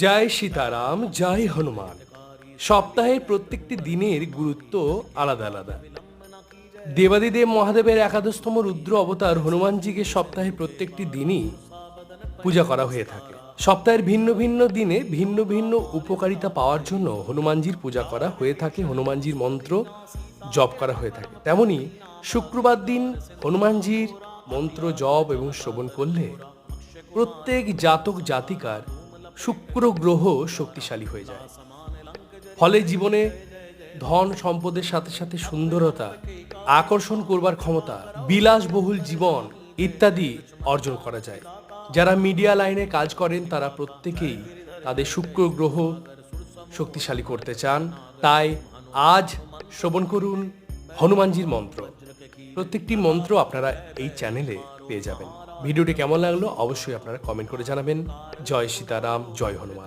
জয় সীতারাম, জয় হনুমান। সপ্তাহের প্রত্যেকটি দিনের গুরুত্ব আলাদা আলাদা। দেবাদিদেব মহাদেবের একাদশতম রুদ্র অবতার হনুমানজিকে সপ্তাহে প্রত্যেকটি দিনই পূজা করা হয়ে থাকে। সপ্তাহের ভিন্ন ভিন্ন দিনে ভিন্ন ভিন্ন উপকারিতা পাওয়ার জন্য হনুমানজির পূজা করা হয়ে থাকে, হনুমানজির মন্ত্র জপ করা হয়ে থাকে। তেমনি শুক্রবার দিন হনুমানজির মন্ত্র জপ এবং শ্রবণ করলে প্রত্যেক জাতক জাতিকার শুক্র গ্রহ শক্তিশালী হয়ে যায়। ফলে জীবনে ধন সম্পদের সাথে সাথে সুন্দরতা, আকর্ষণ করবার ক্ষমতা, বিলাসবহুল জীবন ইত্যাদি অর্জন করা যায়। যারা মিডিয়া লাইনে কাজ করেন তারা প্রত্যেকেই তাদের শুক্র গ্রহ শক্তিশালী করতে চান। তাই আজ শ্রবণ করুন হনুমানজির মন্ত্র। প্রত্যেকটি মন্ত্র আপনারা এই চ্যানেলে পেয়ে যাবেন। ভিডিওটি কেমন লাগলো অবশ্যই আপনারা কমেন্ট করে জানাবেন। জয় সীতারাম, জয় হনুমান।